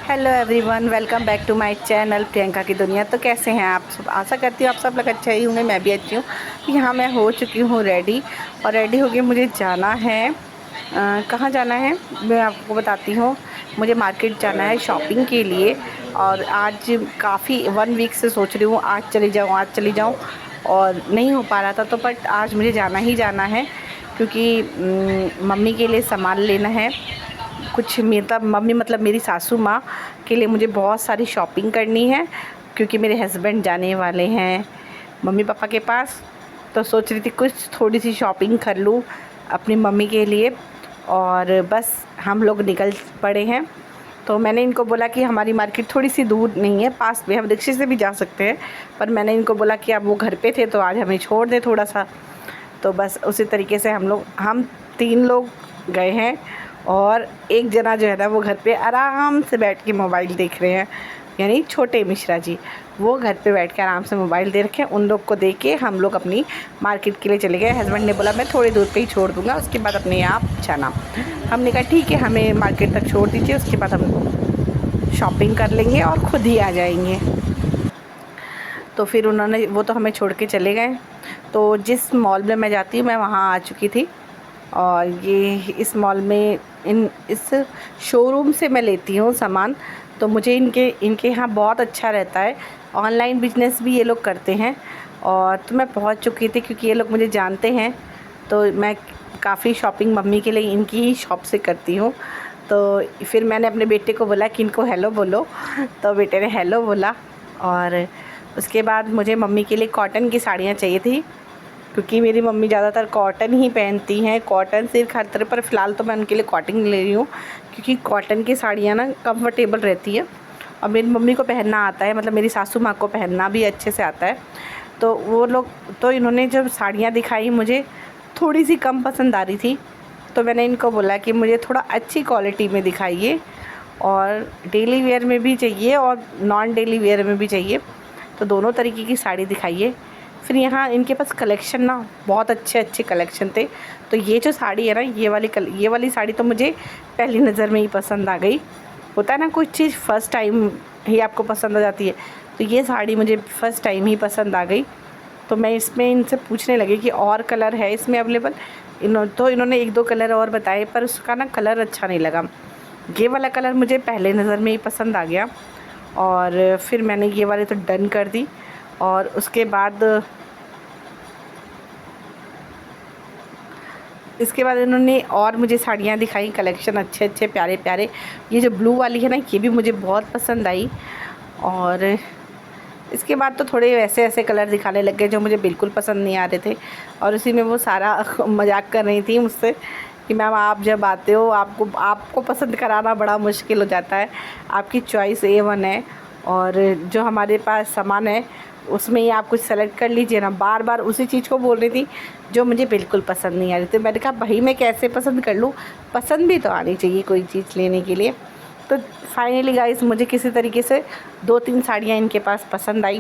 Hello everyone, welcome back to my channel Priyanka की दुनिया। तो कैसे हैं आप सब? आशा करती हूँ आप सब लोग अच्छे ही होंगे। मैं भी अच्छी हूँ। यहाँ मैं हो चुकी हूँ रेडी, और रेडी होके मुझे जाना है। कहाँ जाना है मैं आपको बताती हूँ। मुझे मार्केट जाना है शॉपिंग के लिए। और आज काफ़ी 1 वीक से सोच रही हूँ आज चली जाऊँ, आज चली जाऊँ, और नहीं हो पा रहा था। तो बट आज मुझे जाना ही जाना है, क्योंकि मम्मी के लिए सामान लेना है कुछ। मतलब मम्मी मतलब मेरी सासू माँ के लिए मुझे बहुत सारी शॉपिंग करनी है, क्योंकि मेरे हस्बैंड जाने वाले हैं मम्मी पापा के पास। तो सोच रही थी कुछ थोड़ी सी शॉपिंग कर लूँ अपनी मम्मी के लिए, और बस हम लोग निकल पड़े हैं। तो मैंने इनको बोला कि हमारी मार्केट थोड़ी सी दूर नहीं है, पास में, हम रिक्शे से भी जा सकते हैं। पर मैंने इनको बोला कि अब वो घर पे थे तो आज हमें छोड़ दें थोड़ा सा। तो बस उसी तरीके से हम 3 लोग गए हैं, और एक जना जो है ना वो घर पे आराम से बैठ के मोबाइल देख रहे हैं। यानी छोटे मिश्रा जी, वो घर पे बैठ के आराम से मोबाइल दे रखे हैं। उन लोग को देख के हम लोग अपनी मार्केट के लिए चले गए। हस्बैंड ने बोला मैं थोड़ी दूर पे ही छोड़ दूँगा, उसके बाद अपने आप जाना। हमने कहा ठीक है, हमें मार्केट तक छोड़ दीजिए, उसके बाद हम शॉपिंग कर लेंगे और ख़ुद ही आ जाएंगे। तो फिर उन्होंने वो तो हमें छोड़ के चले गए। तो जिस मॉल में मैं जाती हूँ मैं वहाँ आ चुकी थी, और ये इस मॉल में इस शोरूम से मैं लेती हूँ सामान। तो मुझे इनके यहाँ बहुत अच्छा रहता है। ऑनलाइन बिजनेस भी ये लोग करते हैं। और तो मैं पहुँच चुकी थी, क्योंकि ये लोग मुझे जानते हैं। तो मैं काफ़ी शॉपिंग मम्मी के लिए इनकी ही शॉप से करती हूँ। तो फिर मैंने अपने बेटे को बोला कि इनको हेलो बोलो, तो बेटे ने हेलो बोला। और उसके बाद मुझे मम्मी के लिए कॉटन की साड़ियाँ चाहिए थी, क्योंकि मेरी मम्मी ज़्यादातर कॉटन ही पहनती हैं। कॉटन सिल्क हर तरह, पर फ़िलहाल तो मैं उनके लिए कॉटन ले रही हूँ, क्योंकि कॉटन की साड़ियाँ ना कंफर्टेबल रहती है, और मेरी मम्मी को पहनना आता है, मतलब मेरी सासू माँ को पहनना भी अच्छे से आता है। तो वो लोग, तो इन्होंने जब साड़ियाँ दिखाई मुझे थोड़ी सी कम पसंद आ रही थी। तो मैंने इनको बोला कि मुझे थोड़ा अच्छी क्वालिटी में दिखाइए, और डेली वेयर में भी चाहिए और नॉन डेली वेयर में भी चाहिए। तो दोनों तरीके की साड़ी दिखाइए। फिर यहाँ इनके पास कलेक्शन ना बहुत अच्छे अच्छे कलेक्शन थे। तो ये जो साड़ी है ना, ये वाली साड़ी तो मुझे पहली नज़र में ही पसंद आ गई। होता है ना कुछ चीज़ फ़र्स्ट टाइम ही आपको पसंद आ जाती है। तो ये साड़ी मुझे फ़र्स्ट टाइम ही पसंद आ गई। तो मैं इसमें इनसे पूछने लगी कि और कलर है इसमें अवेलेबल। इन्होंने 1-2 कलर और बताए, पर उसका ना कलर अच्छा नहीं लगा। ये वाला कलर मुझे पहले नज़र में ही पसंद आ गया, और फिर मैंने ये वाले तो डन कर दी। और उसके बाद इसके बाद इन्होंने और मुझे साड़ियाँ दिखाई, कलेक्शन अच्छे अच्छे प्यारे प्यारे। ये जो ब्लू वाली है ना, ये भी मुझे बहुत पसंद आई। और इसके बाद तो थोड़े वैसे ऐसे कलर दिखाने लग गए जो मुझे बिल्कुल पसंद नहीं आ रहे थे। और उसी में वो सारा मजाक कर रही थी मुझसे कि मैम आप जब आते हो आपको पसंद कराना बड़ा मुश्किल हो जाता है, आपकी चॉइस A1 है, और जो हमारे पास सामान है उसमें ही आप कुछ सेलेक्ट कर लीजिए ना। बार बार उसी चीज़ को बोल रही थी जो मुझे बिल्कुल पसंद नहीं आ रही थी। मैंने कहा भाई मैं कैसे पसंद कर लूँ, पसंद भी तो आनी चाहिए कोई चीज़ लेने के लिए। तो फाइनली गाइस मुझे किसी तरीके से 2-3 साड़ियाँ इनके पास पसंद आई,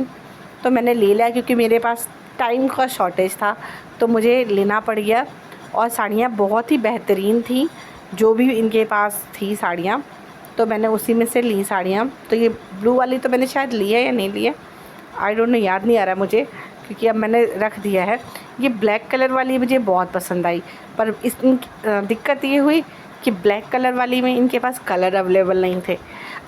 तो मैंने ले लिया, क्योंकि मेरे पास टाइम का शॉर्टेज था तो मुझे लेना पड़ गया। और साड़ियाँ बहुत ही बेहतरीन थी, जो भी इनके पास थी साड़ियाँ, तो मैंने उसी में से ली साड़ियाँ। तो ये ब्लू वाली तो मैंने शायद ली है या नहीं ली है, आई डोंट नो, याद नहीं आ रहा मुझे, क्योंकि अब मैंने रख दिया है। ये ब्लैक कलर वाली मुझे बहुत पसंद आई, पर दिक्कत ये हुई कि ब्लैक कलर वाली में इनके पास कलर अवेलेबल नहीं थे।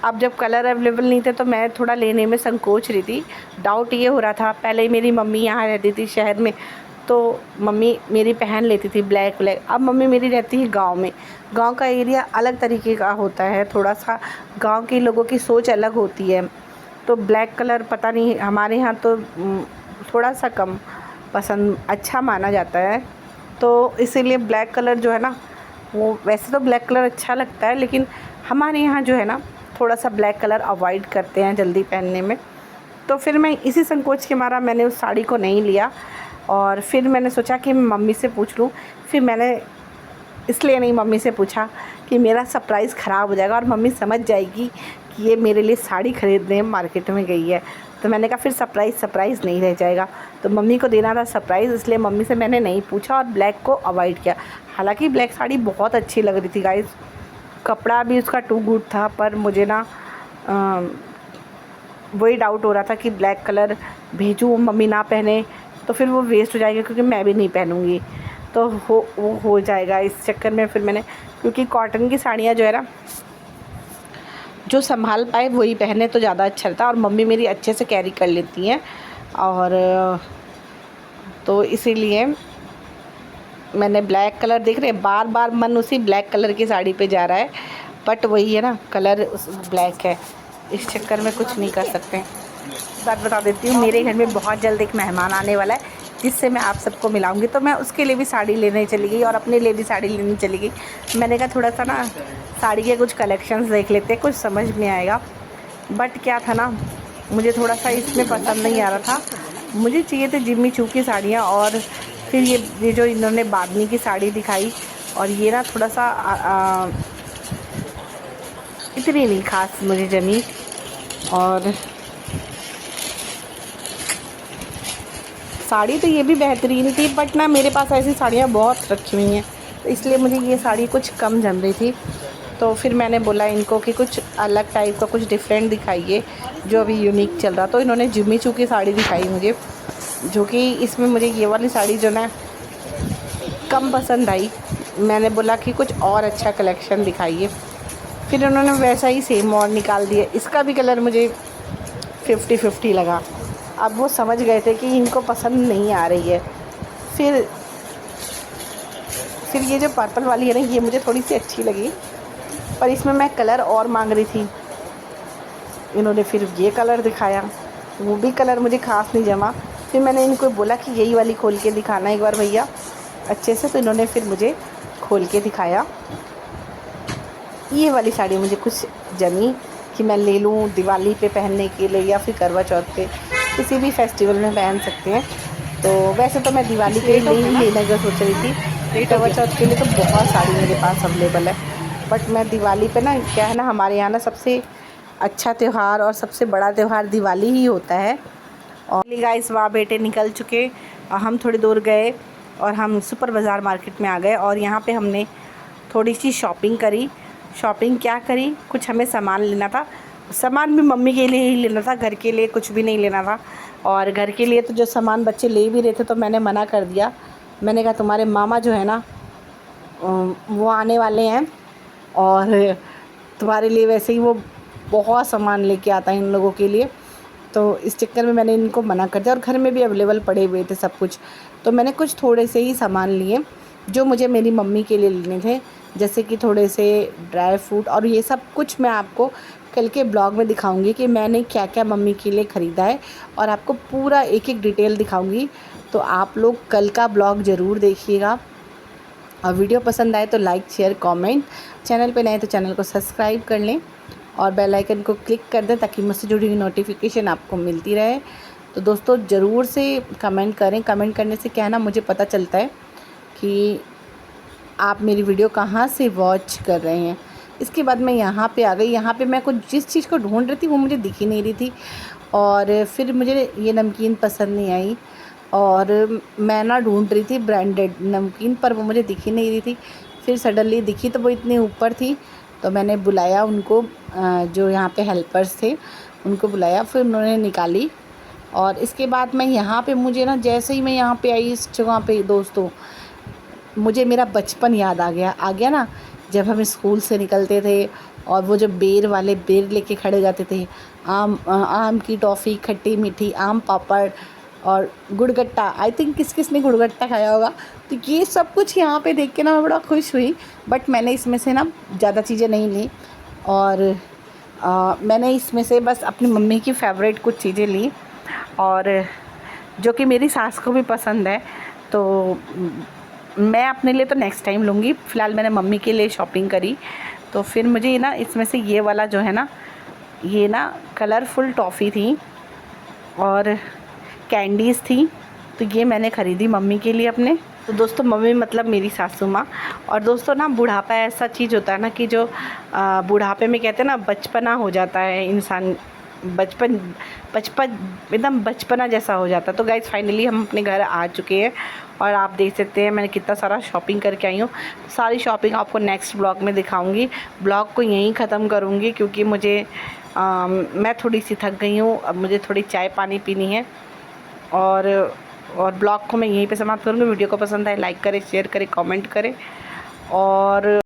अब जब कलर अवेलेबल नहीं थे तो मैं थोड़ा लेने में संकोच रही थी। डाउट ये हो रहा था, पहले मेरी मम्मी यहाँ रहती थी शहर में, तो मम्मी मेरी पहन लेती थी ब्लैक। अब मम्मी मेरी रहती है गांव में। गांव का एरिया अलग तरीके का होता है, थोड़ा सा गांव के लोगों की सोच अलग होती है। तो ब्लैक कलर पता नहीं, हमारे यहाँ तो थोड़ा सा कम पसंद अच्छा माना जाता है। तो इसीलिए ब्लैक कलर जो है ना, वो वैसे तो ब्लैक कलर अच्छा लगता है, लेकिन हमारे यहाँ जो है ना थोड़ा सा ब्लैक कलर अवॉइड करते हैं जल्दी पहनने में। तो फिर मैं इसी संकोच के मारा मैंने उस साड़ी को नहीं लिया, और फिर मैंने सोचा कि मम्मी से पूछ लूँ। फिर मैंने इसलिए नहीं मम्मी से पूछा कि मेरा सरप्राइज़ ख़राब हो जाएगा और मम्मी समझ जाएगी कि ये मेरे लिए साड़ी ख़रीदने मार्केट में गई है। तो मैंने कहा फिर सरप्राइज़ नहीं रह जाएगा। तो मम्मी को देना था सरप्राइज़, इसलिए मम्मी से मैंने नहीं पूछा और ब्लैक को अवॉइड किया। हालांकि ब्लैक साड़ी बहुत अच्छी लग रही थी गाइस, कपड़ा भी उसका टू गुड था, पर मुझे ना वही डाउट हो रहा था कि ब्लैक कलर भेजूँ, मम्मी ना पहने तो फिर वो वेस्ट हो जाएगा, क्योंकि मैं भी नहीं पहनूँगी तो वो हो जाएगा। इस चक्कर में फिर मैंने, क्योंकि कॉटन की साड़ियाँ जो है ना, जो संभाल पाए वही पहने तो ज़्यादा अच्छा रहता है, और मम्मी मेरी अच्छे से कैरी कर लेती हैं, और तो इसीलिए मैंने ब्लैक कलर देख रहे, बार बार मन उसी ब्लैक कलर की साड़ी पे जा रहा है, बट वही है ना, कलर उस ब्लैक है, इस चक्कर में कुछ नहीं कर सकते। बात बता देती हूँ, मेरे घर में बहुत जल्द एक मेहमान आने वाला है जिससे मैं आप सबको मिलाऊंगी, तो मैं उसके लिए भी साड़ी लेने चली गई और अपने लिए भी साड़ी लेने चली गई। मैंने कहा थोड़ा सा ना साड़ी के कुछ कलेक्शंस देख लेते हैं, कुछ समझ में आएगा। बट क्या था ना, मुझे थोड़ा सा इसमें पसंद नहीं आ रहा था, मुझे चाहिए थे जिम्मी चू की साड़ियाँ, और फिर ये जो इन्होंने बादनी की साड़ी दिखाई, और ये ना थोड़ा सा इतनी नहीं खास मुझे जमी। और साड़ी तो ये भी बेहतरीन थी, बट ना मेरे पास ऐसी साड़ियाँ बहुत रखी हुई हैं, तो इसलिए मुझे ये साड़ी कुछ कम जम रही थी। तो फिर मैंने बोला इनको कि कुछ अलग टाइप का, कुछ डिफरेंट दिखाइए जो अभी यूनिक चल रहा। तो इन्होंने जिम्मी चू की साड़ी दिखाई मुझे, जो कि इसमें मुझे ये वाली साड़ी जो ना कम पसंद आई। मैंने बोला कि कुछ और अच्छा कलेक्शन दिखाइए, फिर उन्होंने वैसा ही सेम और निकाल दिया। इसका भी कलर मुझे 50-50 लगा। अब वो समझ गए थे कि इनको पसंद नहीं आ रही है। फिर ये जो पर्पल वाली है ना, ये मुझे थोड़ी सी अच्छी लगी, पर इसमें मैं कलर और मांग रही थी। इन्होंने फिर ये कलर दिखाया, वो भी कलर मुझे खास नहीं जमा। फिर मैंने इनको बोला कि यही वाली खोल के दिखाना एक बार भैया अच्छे से, तो इन्होंने फिर मुझे खोल के दिखाया। ये वाली साड़ी मुझे कुछ जमी कि मैं ले लूँ दिवाली पे पहनने के लिए, या फिर करवा चौथ पे, किसी भी फेस्टिवल में पहन सकते हैं। तो वैसे तो मैं दिवाली के लिए ही लेने का सोच रही थी, करवा चौथ के लिए तो बहुत साड़ी मेरे पास अवेलेबल है, बट मैं दिवाली पे ना, क्या है ना, हमारे यहाँ ना सबसे अच्छा त्यौहार और सबसे बड़ा त्यौहार दिवाली ही होता है। और गाइस वहाँ बेटे निकल चुके, हम थोड़ी दूर गए और हम सुपर बाज़ार मार्केट में आ गए, और यहाँ पे हमने थोड़ी सी शॉपिंग करी। शॉपिंग क्या करी, कुछ हमें सामान लेना था, सामान भी मम्मी के लिए ही लेना था, घर के लिए कुछ भी नहीं लेना था। और घर के लिए तो जो सामान बच्चे ले भी रहे थे तो मैंने मना कर दिया। मैंने कहा तुम्हारे मामा जो है ना वो आने वाले हैं, और तुम्हारे लिए वैसे ही वो बहुत सामान लेके आता है इन लोगों के लिए, तो इस चक्कर में मैंने इनको मना कर दिया। और घर में भी अवेलेबल पड़े हुए थे सब कुछ, तो मैंने कुछ थोड़े से ही सामान लिए जो मुझे मेरी मम्मी के लिए लेने थे, जैसे कि थोड़े से ड्राई फ्रूट। और ये सब कुछ मैं आपको कल के ब्लॉग में दिखाऊंगी कि मैंने क्या क्या मम्मी के लिए ख़रीदा है, और आपको पूरा एक एक डिटेल दिखाऊंगी। तो आप लोग कल का ब्लॉग ज़रूर देखिएगा, और वीडियो पसंद आए तो लाइक शेयर कमेंट, चैनल पे नए तो चैनल को सब्सक्राइब कर लें और बेल आइकन को क्लिक कर दें ताकि मुझसे जुड़ी हुई नोटिफिकेशन आपको मिलती रहे। तो दोस्तों ज़रूर से कमेंट करें, कमेंट करने से क्या है ना, मुझे पता चलता है कि आप मेरी वीडियो कहाँ से वॉच कर रहे हैं। इसके बाद मैं यहाँ पे आ गई। यहाँ पे मैं कुछ जिस चीज़ को ढूंढ रही थी वो मुझे दिख ही नहीं रही थी, और फिर मुझे ये नमकीन पसंद नहीं आई, और मैं ना ढूंढ रही थी ब्रांडेड नमकीन, पर वो मुझे दिख ही नहीं रही थी। फिर सडनली दिखी तो वो इतने ऊपर थी, तो मैंने बुलाया उनको, जो यहाँ पे हेल्पर्स थे उनको बुलाया, फिर उन्होंने निकाली। और इसके बाद मैं यहाँ पे, मुझे ना जैसे ही मैं यहाँ पे आई इस जगह पे दोस्तों, मुझे मेरा बचपन याद आ गया ना, जब हम स्कूल से निकलते थे और वो जो बेर वाले बेर लेके खड़े हो जाते थे, आम की टॉफ़ी, खट्टी मीठी आम पापड़ और गुड़गट्टा। आई थिंक किस किस ने गुड़गट्टा खाया होगा। तो ये सब कुछ यहाँ पे देख के ना मैं बड़ा खुश हुई, बट मैंने इसमें से ना ज़्यादा चीज़ें नहीं ली, और मैंने इसमें से बस अपनी मम्मी की फ़ेवरेट कुछ चीज़ें ली, और जो कि मेरी सास को भी पसंद है। तो मैं अपने लिए तो नेक्स्ट टाइम लूँगी, फ़िलहाल मैंने मम्मी के लिए शॉपिंग करी। तो फिर मुझे ना इसमें से ये वाला जो है ना, ये ना कलरफुल टॉफ़ी थी और कैंडीज़ थी, तो ये मैंने ख़रीदी मम्मी के लिए अपने। तो दोस्तों मम्मी मतलब मेरी सासू माँ। और दोस्तों ना बुढ़ापा ऐसा चीज़ होता है ना कि जो बुढ़ापे में कहते हैं ना बचपना हो जाता है इंसान, बचपन एकदम बचपना जैसा हो जाता है। तो गाइज़ फाइनली हम अपने घर आ चुके हैं, और आप देख सकते हैं मैंने कितना सारा शॉपिंग करके आई हूँ। सारी शॉपिंग आपको नेक्स्ट ब्लॉग में दिखाऊंगी। ब्लॉग को यहीं ख़त्म करूँगी क्योंकि मुझे मैं थोड़ी सी थक गई हूँ, अब मुझे थोड़ी चाय पानी पीनी है। और ब्लॉग को मैं यहीं पे समाप्त करूँगी। वीडियो को पसंद आए लाइक करें, शेयर करें, कमेंट करें और